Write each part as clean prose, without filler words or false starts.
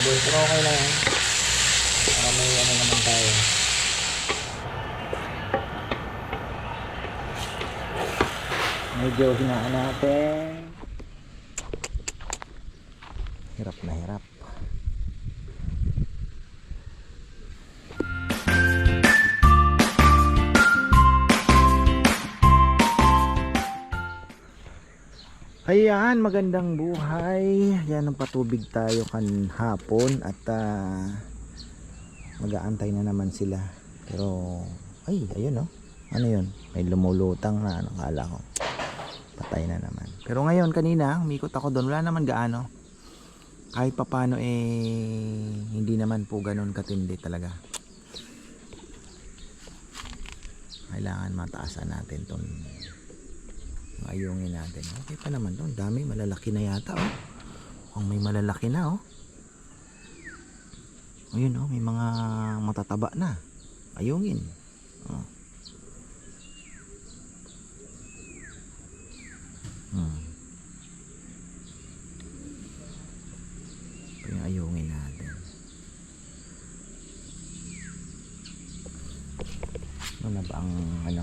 Pero okay na yan. Para may ano naman tayo. Medyo hinaan natin. Hirap na hirap. Ayan, magandang buhay. Yan ang patubig tayo hapon at mag-aantay na naman sila. Pero ay, ayun oh. Ano yun? May lumulutang na ano, kala ko. Patay na naman. Pero ngayon kanina, umikot ako doon, wala naman gaano. Kahit papano hindi naman po ganoon katindi talaga. Kailangan mataasan natin tong ayungin natin. Okay pa naman doon. Dami, malalaki na yata oh. Mukhang may malalaki na oh. Ayun oh, may mga matataba na. Ayungin. Oh. Ito yung ayungin natin. Ano na ba ang ano?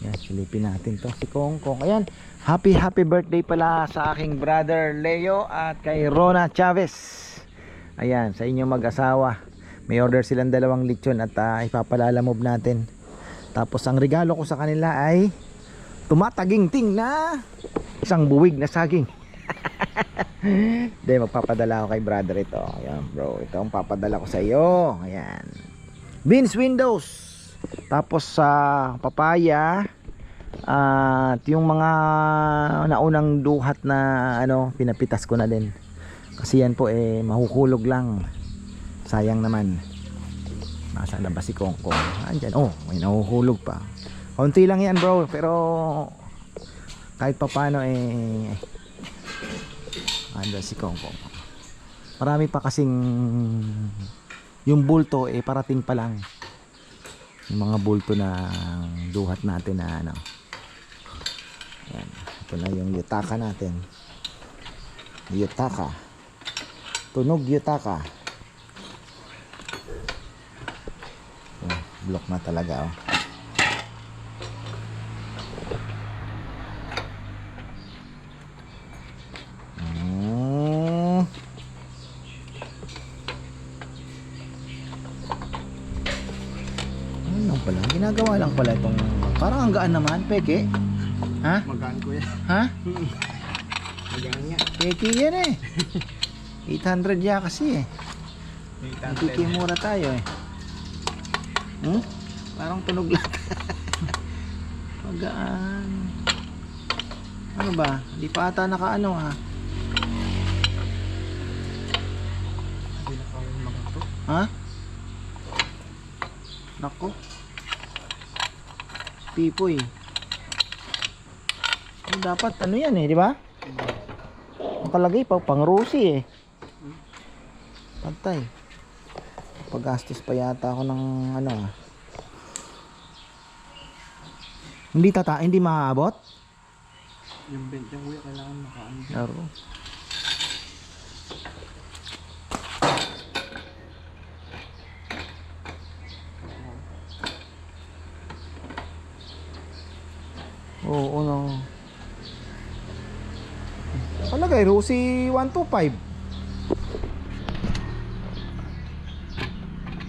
Yan, silipin natin to si Kongkong. Ayan, happy birthday pala sa aking brother Leo at kay Rona Chavez. Ayan, sa inyong mag-asawa. May order silang 2 lechon at ipapalalamove natin. Tapos ang regalo ko sa kanila ay tumataging-ting na isang buwig na saging. Hindi, magpapadala ko kay brother ito. Ayan bro, ito ang papadala ko sa iyo. Ayan, Beans Windows. Tapos sa papaya at yung mga naunang duhat na ano, pinapitas ko na din. Kasi yan po mahuhulog lang. Sayang naman. Nasaan na ba si Kongkong? Andyan, oh, may nahuhulog pa. Konti lang yan bro, pero kahit pa paano andyan si Kongkong. Marami pa kasing yung bulto parating pa lang. Yung mga bulto na duhat natin na ano. Ayan, ito na yung yutaka natin. Yutaka. Tunog yutaka. Block na talaga oh. Pala. Ginagawa lang pala itong parang ang gaan naman, peke. Ha? Magaan ko yan. Ha? Magaan nga. Peke yan 800 ya kasi 800. Nakikimura tayo Parang tunog lang. Magaan. Ano ba? Hindi pa ata nakaano ha? Hindi na kawin makato. Ha? Nako. Pipoy. Dapat ano yan di ba? Nakalagay pa pang Rusi Patay. Paggastos pa yata ako ng ano Hindi maaabot? Yung bent yung kuya kailangan makaan. Laro. Oo, no. Palagay, Rusi 125.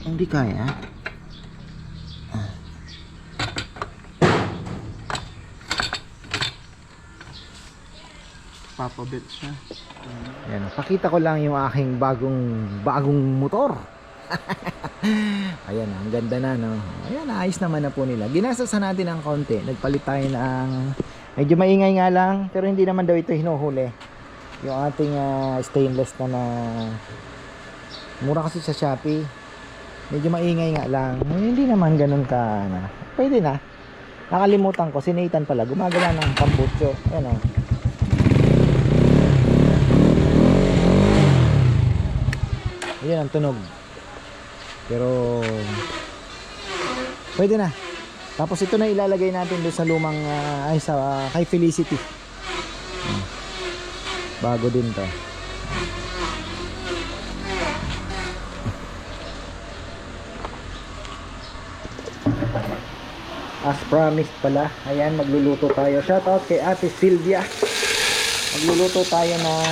Hindi kaya. Papabit siya. Ayan, pakita ko lang yung aking bagong motor. Ayan, ang ganda na no. Ayan, ayos naman na po nila. Ginastasan natin ng konti. Nagpalit tayo ng medyo maingay nga lang, pero hindi naman daw ito hinuhuli. Yung ating stainless na mura kasi sa Shopee. Medyo maingay nga lang. Hindi naman ganun ka na. Pwede na. Nakalimutan ko, si Nathan pala gumagawa ng pambutso. Ayan o. Ayan ang tunog. Pero pwede na. Tapos ito na ilalagay natin doon sa lumang kay Felicity. Bago din to. as promised pala, ayan, magluluto tayo. Shoutout kay Ate Sylvia. Magluluto tayo ng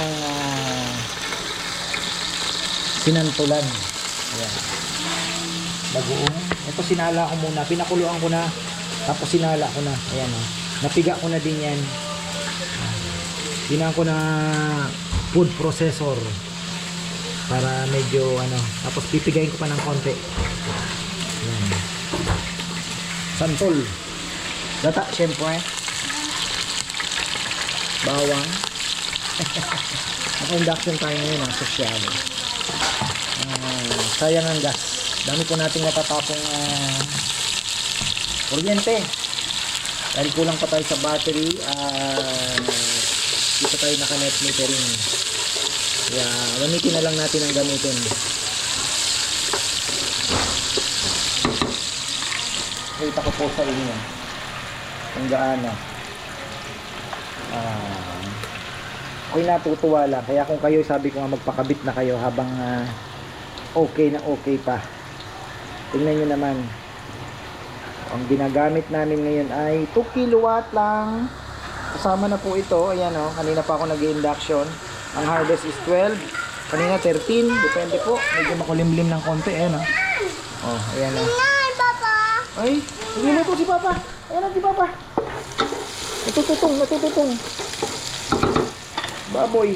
sinantulan. Ayan. Bagoong. Ito sinala ko muna. Pinakuluan ko na. Tapos sinala ko na. Ayan o. Napiga ko na din yan. Dinaan ko na food processor. Para medyo ano. Tapos pipigayin ko pa ng konti. Ayan. Santol. Gata, syempre. Bawang. Naka-induction tayo ngayon, social. Sayang ang gas. Dami po nating natatapong kuryente. Dahil kulang pa tayo sa battery. Dito tayo naka-net metering. Kaya gamitin na lang natin ang gamitin. Kita ko po sa inyo kung gaano. Ako'y natutuwa lang. Kaya kung kayo, sabi ko nga magpakabit na kayo habang okay na okay pa. Tingnan nyo naman. Ang ginagamit namin ngayon ay 2 kilowatt lang. Kasama na po ito. Ayan o. Kanina pa ako nag-induction. Ang harvest is 12. Kanina 13. Depende po. Medyo makulimlim ng konti. Ayan o. Oh, ayan o. Ay, nagluluto si Papa. Ayan na si Papa. Natututong, natututong. Baboy.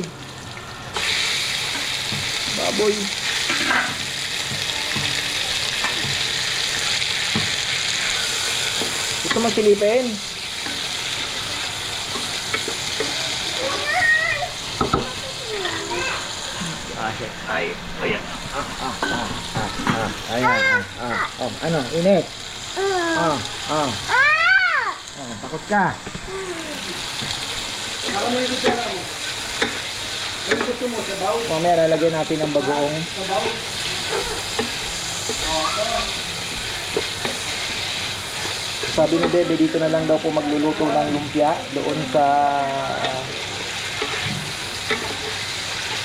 Baboy. Gusto magsilipin? Ay, ayan. Ayan. Ano, init? Takot ka? Mamaya lalagyan natin ang bagoong. Sabi ni Bebe, dito na lang daw po magluluto ng lumpia doon sa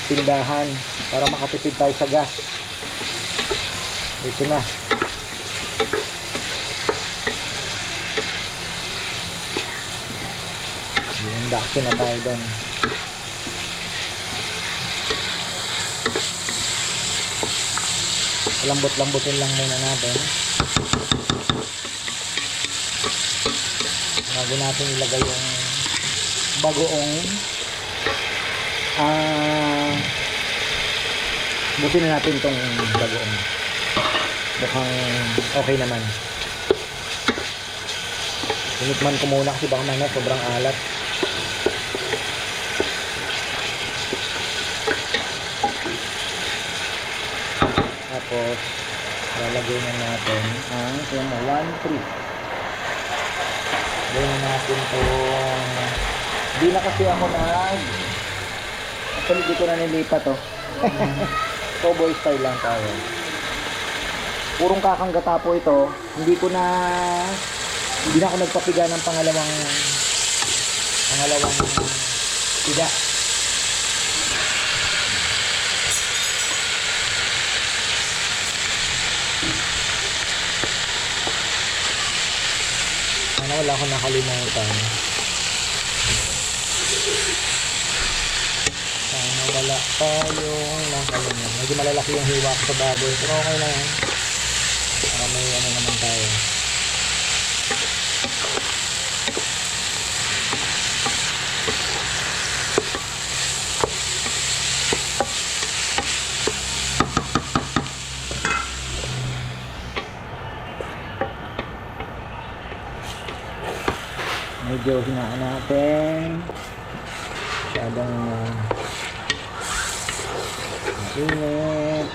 tindahan para makatipid tayo sa gas. Ito na. Induction na tayo doon. Lambot-lambutin lang muna natin. Bago natin ilagay yung bagoong. Butin na natin itong bagoong. Mukhang okay naman. Tinikman ko muna kasi baka mamaya sobrang alat. Tapos lalagay na natin ang 1-3. Lagay na natin itong di na kasi ako actually di ko na nilipat to. Cowboy style lang tayo. Purong kakanggata po ito. Hindi na ako nagpapiga ng pangalawang piga. Wala akong nakalimutan. Sana wala tayong nakalimutan. Medyo malalaki yung hiwa ko sa baboy. Pero okay na yan. Para may ano naman tayo. Medyo hinaan natin. Masyadong mainit.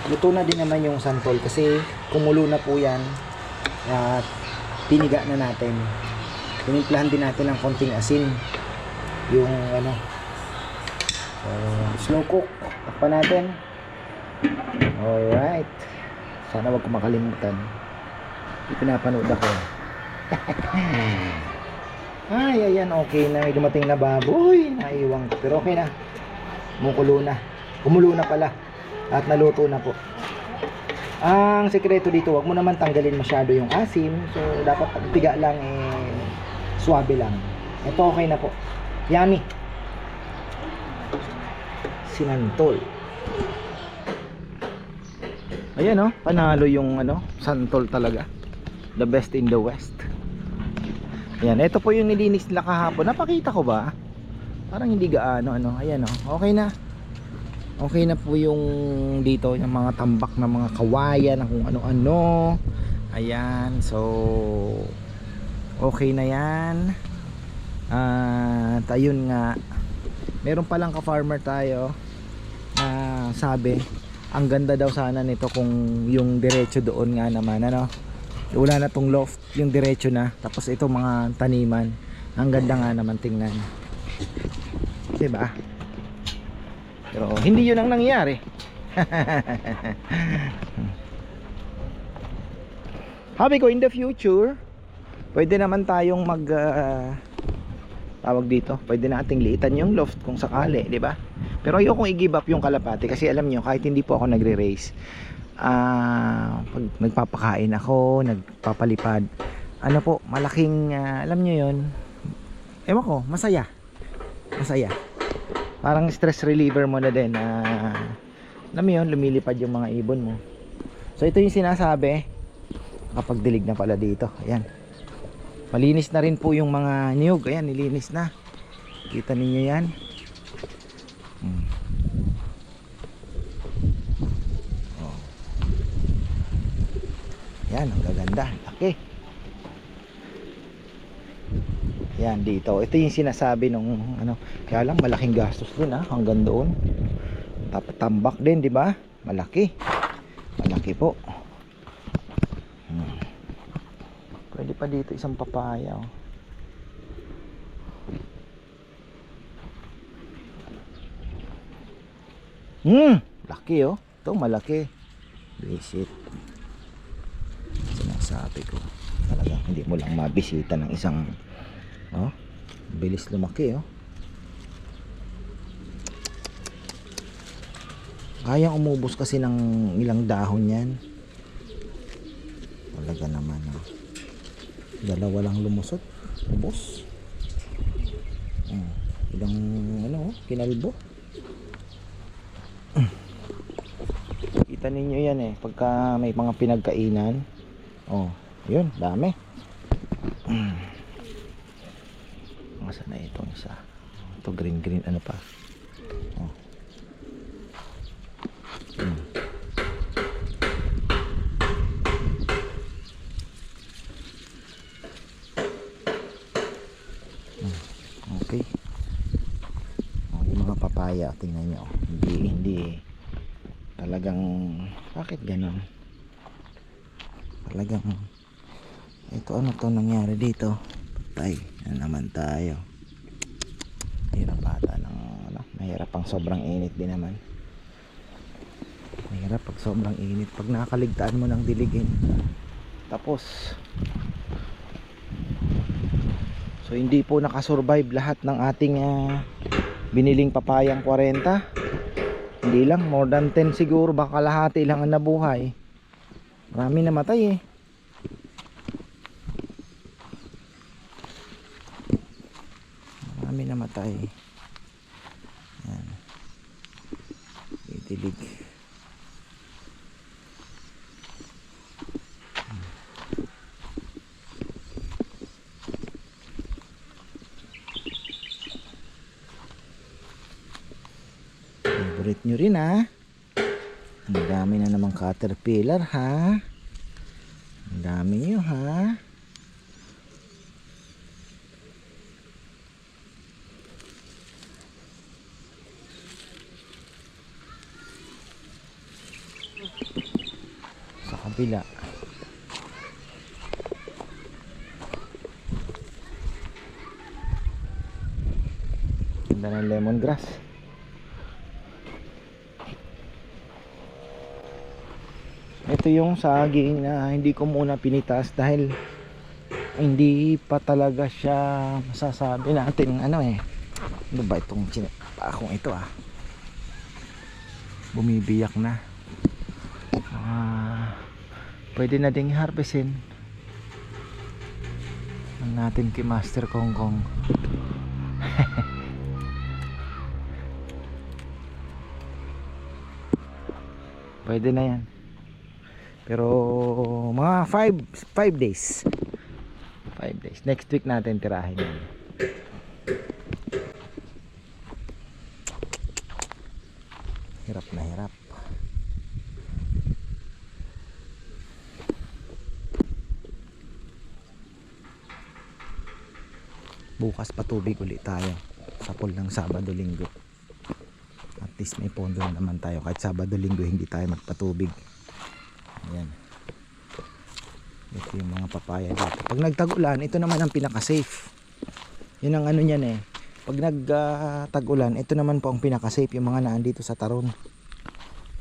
Luto na din naman yung santol kasi kumulo na po yan at piniga na natin. Tinimplahan din natin ng konting asin yung ano, slow cook. Takpan natin. Alright, sana wag ko makalimutan, ipinapanood ako. Ay, ayan, okay na. May dumating na baboy. Naiwang ko. Pero okay na. Kumukulo na. Kumulo na pala. At naluto na po. Ang sekreto dito, wag mo naman tanggalin masyado yung asim. So, dapat piga lang, suwabe lang. Ito okay na po. Yummy. Sinantol. Ayan oh, panalo yung santol talaga. The best in the West. Ayan, ito po yung nilinis nila kahapon. Napakita ko ba? Parang hindi gaano Ayan oh, okay na. Okay na po yung dito, yung mga tambak na mga kawayan, kung ano-ano. Ayan, so okay na yan. At ayun nga, meron palang ka-farmer tayo na sabi, ang ganda daw sana nito kung yung diretso doon nga naman, wala na tong loft, yung diretso na, tapos ito mga taniman, ang ganda nga naman tingnan, diba? Pero hindi yun ang nangyari. Sabi ko, in the future pwede naman tayong tawag dito, pwede nating liitan yung loft kung sakali, di ba? Pero ayokong i-give up yung kalapati kasi alam nyo, kahit hindi po ako nagre-race, pag nagpapakain ako, nagpapalipad, po, malaking alam nyo yun, ewan ko, masaya. Parang stress reliever mo na din. Alam mo yun, lumilipad yung mga ibon mo. So ito yung sinasabi kapag dilig na pala dito. Ayan, malinis na rin po yung mga niyog. Ayan, nilinis na. Kita ninyo yan. Oh. Yan, ang gaganda. Laki. Yan dito. Ito yung sinasabi nung kaya lang malaking gastos din hanggang doon. Tambak din, di ba? Malaki. Malaki po. Pwede pa dito isang papaya. Laki oh. Ito malaki. Visit. Sinasabi ko. Talaga hindi mo lang mabisita ng isang bilis lumaki kayang umubos kasi ng ilang dahon yan talaga naman dalawa lang lumusot ubos ilang kinalbo kita ninyo yan pagka may mga pinagkainan yun dami masa na itong isa ito green pa okay yung mga papaya tingnan nyo hindi talagang bakit ganon talagang ito nangyari dito patay na naman tayo hirap bata ng mahirap pang sobrang init din naman mahirap pag sobrang init pag nakakaligtaan mo ng diligin tapos so hindi po nakasurvive lahat ng ating biniling papayang 40 hindi lang more than 10 siguro baka kalahati lang ang nabuhay marami namatay marami namatay yan itilig favorite nyo rin ang dami na namang caterpillar ang dami nyo sa kabila ganda ng lemongrass ito yung saging na hindi ko muna pinitas dahil hindi pa talaga siya masasabi natin ano eh. Ano ba itong akong ito bumibiyak na. Pwede na ding harvestin ang natin kay Master Kongkong. Pwede na yan, pero mga 5 days next week natin tirahin yan. Hirap na hirap. Bukas patubig ulit tayo sa pool ng Sabado Linggo. At least may pondo na naman tayo kahit Sabado Linggo hindi tayo magpatubig. Ayan, ito yung mga papaya dito. Pag nagtag-ulan, ito naman ang pinaka safe. Yun ang ano nyan eh. Pag nagtag-ulan, ito naman po ang pinaka safe, yung mga naandito sa taron.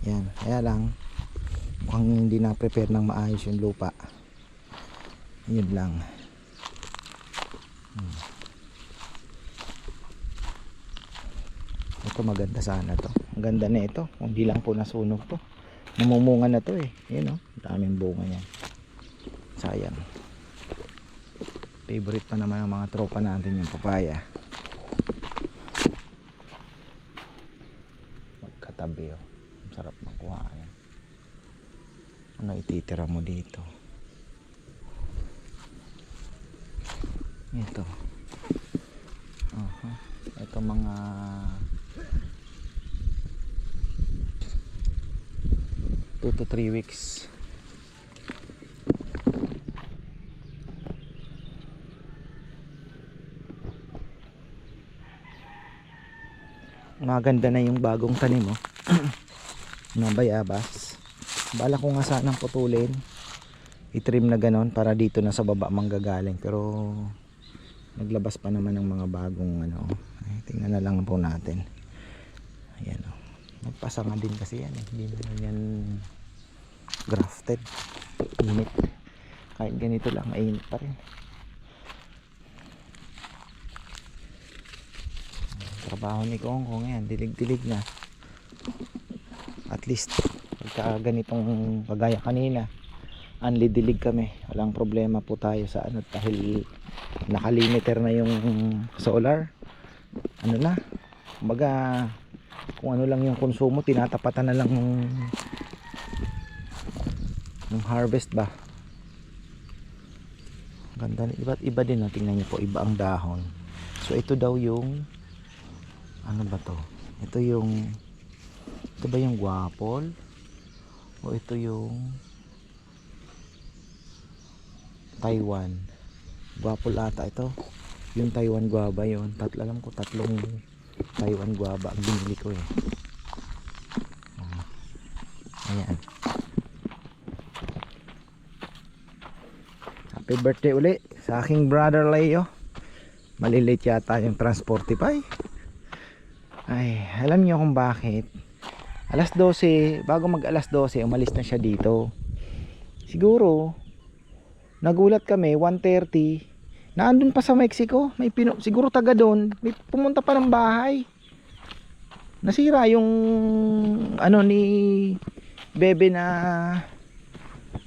Ayan, kaya lang mukhang hindi na prepare ng maayos yung lupa. Yun lang. Ito maganda sana to. Ang ganda na ito. Hindi lang po nasunog to. Namumunga na to eh. Yun oh, daming bunga niyan. Sayang. Favorite pa naman ng mga tropa natin yung papaya. Magkatabi oh. Sarap makuha yan. Ano ititira mo dito? Ito. Ito mga two to 3 weeks. Maganda na yung bagong tanim mo. Ng bayabas. Bala ko nga sanang putulin, i-trim na ganon para dito na sa baba manggagaling, pero naglabas pa naman ng mga bagong ano. Ay, tingnan na lang po natin. Ayan o. Nagpasanga din kasi yan eh. Hindi naman yan grafted. Init. Kahit ganito lang, mainit pa rin. Trabaho ni Kongkong yan, dilig-dilig na. At least pagka ganitong kagaya kanina, only dilig kami, walang problema po tayo sa ano, dahil nakalimiter na yung solar. Ano na, kumbaga kung ano lang yung konsumo, tinatapatan na lang ng harvest ba. Ganda, iba't iba din, tingnan niyo po, iba ang dahon. So ito daw yung ano ba to? Ito ba yung guapol? O ito yung Taiwan? Guapol ata ito. Yung Taiwan guava yun. Alam ko tatlong Taiwan guava ang binili ko eh. Ayan. Happy birthday uli sa aking brother Leo. Malilate yata yung Transportify. Ay, alam niyo kung bakit? Alas 12, bago mag alas 12, umalis na siya dito. Siguro, nagulat kami, 1:30, naandun pa sa Mexico. Siguro taga doon, may pumunta pa ng bahay. Nasira yung, ano ni Bebe na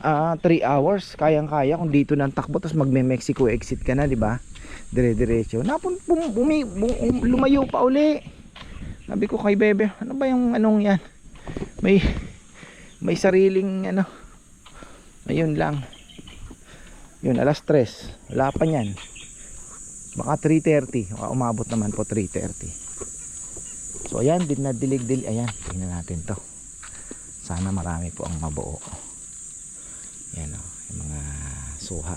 3 hours. Kayang-kaya kung dito nang takbo, tapos magme-Mexico exit ka na, di ba? Dire-diretso. Lumayo pa uli. Sabi ko kay Bebe, ano ba yung anong yan? May sariling ano. Ayun lang. Yun, alas 3. Wala pa yan. Baka 3:30. Baka umabot naman po 3:30. So ayan, din na dilig-dilig. Ayan, tingnan natin to. Sana marami po ang mabuo. Yan o, yung mga suha.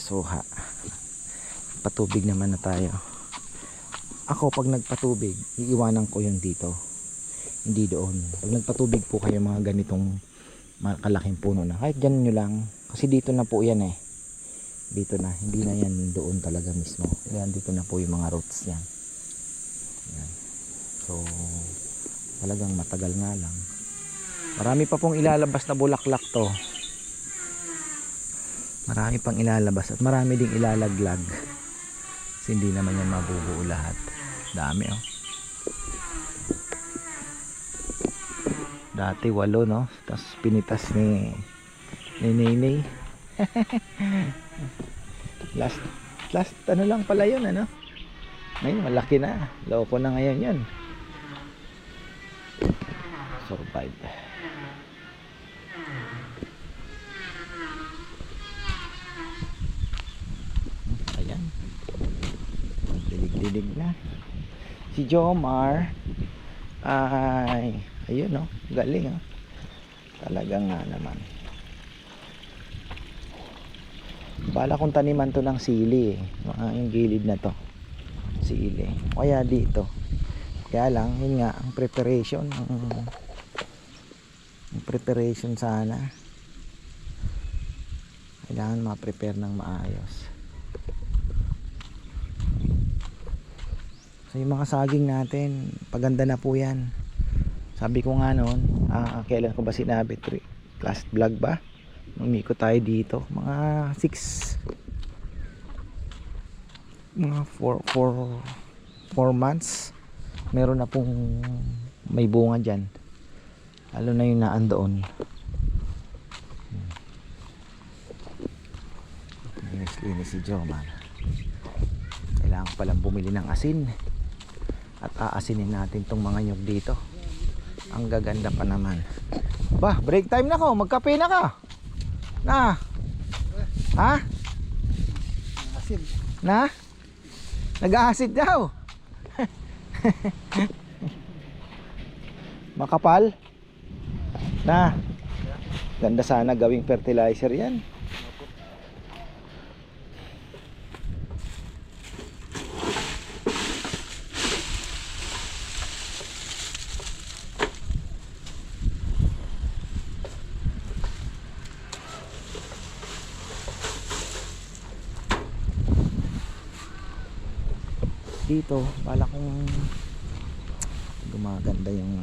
Suha. Patubig naman na tayo. Ako pag nagpatubig, iiwanan ko yun dito, hindi doon. Pag nagpatubig po kayo mga ganitong kalaking puno na, kahit dyan nyo lang, kasi dito na po yan eh. Dito na, hindi na yan doon talaga mismo. Yan, dito na po yung mga roots yan. Yan. So talagang matagal nga lang. Marami pa pong ilalabas na bulaklak to. Marami pang ilalabas at marami ding ilalaglag. Kasi hindi naman yan mabubuo lahat. Dami oh. Dati 8 no. Tapos pinitas ni Nenay. last ano lang pala yun ano. Ngayon malaki na. Loko na ngayon yun. Survive. Ayan. Dilig-dilig na. Si Jomar ay ayun no, galing oh. Talagang nga naman. Bala kong taniman to ng sili eh. Yung gilid na to. Sili. Kaya dito. Kaya lang, yun nga, ang preparation. Ang preparation sana. Kailangan ma-prepare ng maayos. So yung mga saging natin, paganda na po yan. Sabi ko nga noon, kailan ko ba sinabi? Last vlog ba? Umikot tayo dito mga 4 months meron na pong may bunga dyan, lalo na yung naandoon. Linis si Jomar. Kailangan ko palang bumili ng asin at aasinin natin tong mga nyug dito. Ang gaganda pa naman. Ba, break time na ko, magkape na ka na. Ha? Asin. Na? Nag-aasid daw. Makapal? Na. Ganda sana gawing fertilizer yan. Dito bala kong gumaganda yung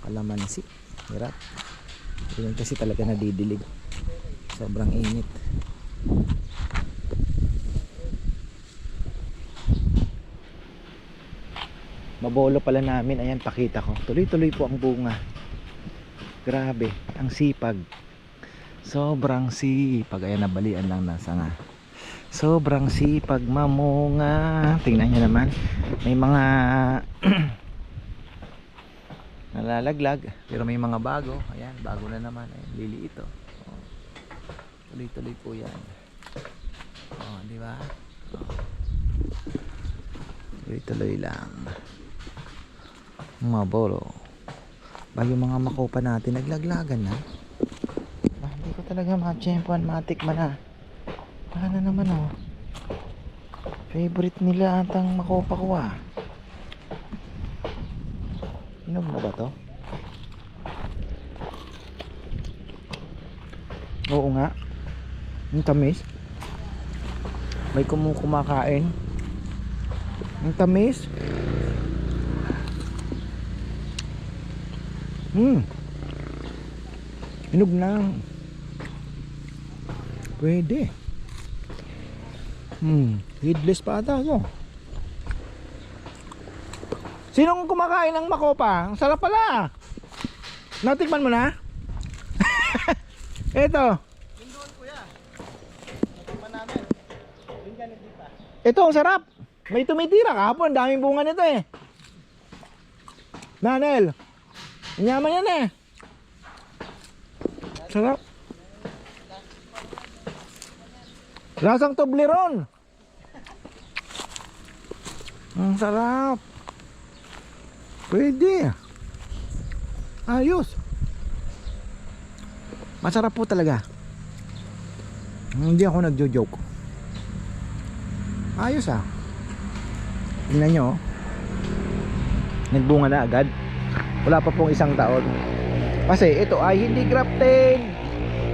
kalamansi. Hirap yun kasi talaga nadidilig, sobrang init. Mabolo pala namin. Ayan, pakita ko, tuloy-tuloy po ang bunga. Grabe, ang sipag, sobrang sipag. Ayan, nabalian lang na sanga. Sobrang sipag mamunga. Tingnan nyo naman, may mga nalalaglag, pero may mga bago. Ayan, bago na naman. Ayan, liliit oh. Tuloy-tuloy po yan. Oh, di ba? Oh. Tuloy-tuloy lang. Mabolo. Yung mga makopa natin naglaglagan na. Hindi ko talaga ma-tsempuan, matikman na. Wala na naman oh. Favorite nila atang makopa ko ah. Inom na ba to? Oo nga. Ang tamis. May kumakain. Ang tamis. Inog na. Pwede. Headless pa ata no? Sinong kumakain ng makopa? Ang sarap pala. Natikman mo na? Ito. Doon kuya. Natikman namin. Yun ganit dito. Ito ang sarap. May tumitira kahapon. Daming bunga nito eh. Nanel. Yaman yan eh. Sarap. Lasang Toblerone. Ang sarap. Pwede. Ayos. Masarap po talaga. Hindi ako nagjo-joke. Ayos ah. Tingnan nyo. Nagbunga na agad. Wala pa pong 1 taon. Kasi ito ay hindi grafted.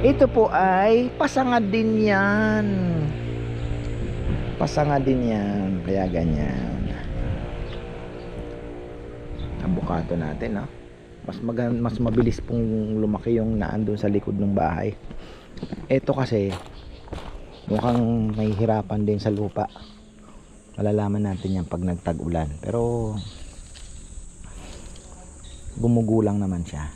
Ito po ay pasangad din yan. Pasangad din yan. Kaya ganyan. Avocado natin no? Mas mabilis pong lumaki yung naandun sa likod ng bahay. Ito kasi mukhang may hirapan din sa lupa. Malalaman natin yan pag nagtag-ulan. Pero gumugulang naman siya.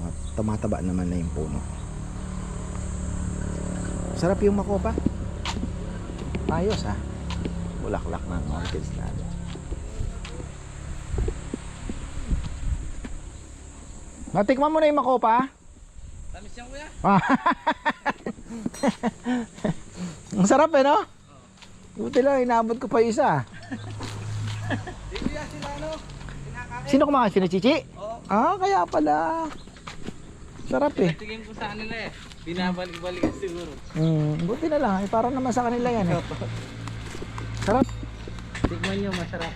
At tumataba naman na yung puno. Sarap yung makopa. Ayos ha. Bulaklak ng orchids na. Natikman mo na yung makopa? Tamis yan kuya. Ang sarap eh, no? Buti lang, inabot ko pa yung isa. Di kuya sila ano? Kinakain. Sino kumakain? Sino Chichi? Oo. Ah, kaya pala. Sarap eh. Tingin ko sa kanila eh. Binabalik-balikan siguro. Buti na lang, eh, para naman sa kanila yan eh. Sarap. Tignan nyo, masarap.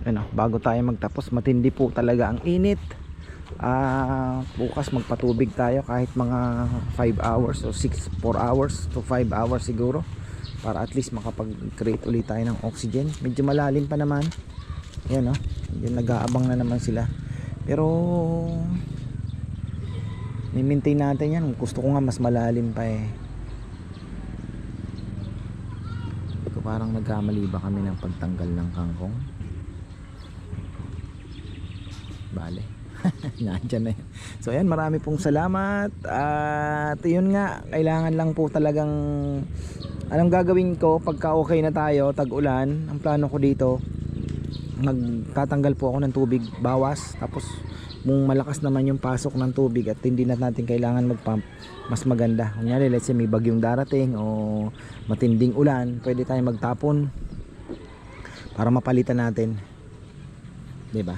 Ano, bago tayo magtapos, matindi po talaga ang init. Bukas magpatubig tayo kahit mga 5 hours o 4 hours to 5 hours siguro, para at least makapag-create ulit tayo ng oxygen. Medyo malalim pa naman. Ayan oh, medyo nag-aabang na naman sila. Pero i-maintain natin yan. Gusto ko nga mas malalim pa eh. Parang nagkamali ba kami ng pagtanggal ng kangkong? Bale. Nandiyan na yun. So ayan, marami pong salamat. At yun nga, kailangan lang po talagang, anong gagawin ko pagka okay na tayo, tag-ulan. Ang plano ko dito, magtatanggal po ako ng tubig bawas. Tapos kung malakas naman yung pasok ng tubig at hindi na natin kailangan mag-pump, mas maganda. Kunyari, let's say may bagyong darating o matinding ulan, pwede tayong magtapon para mapalitan natin. 'Di ba?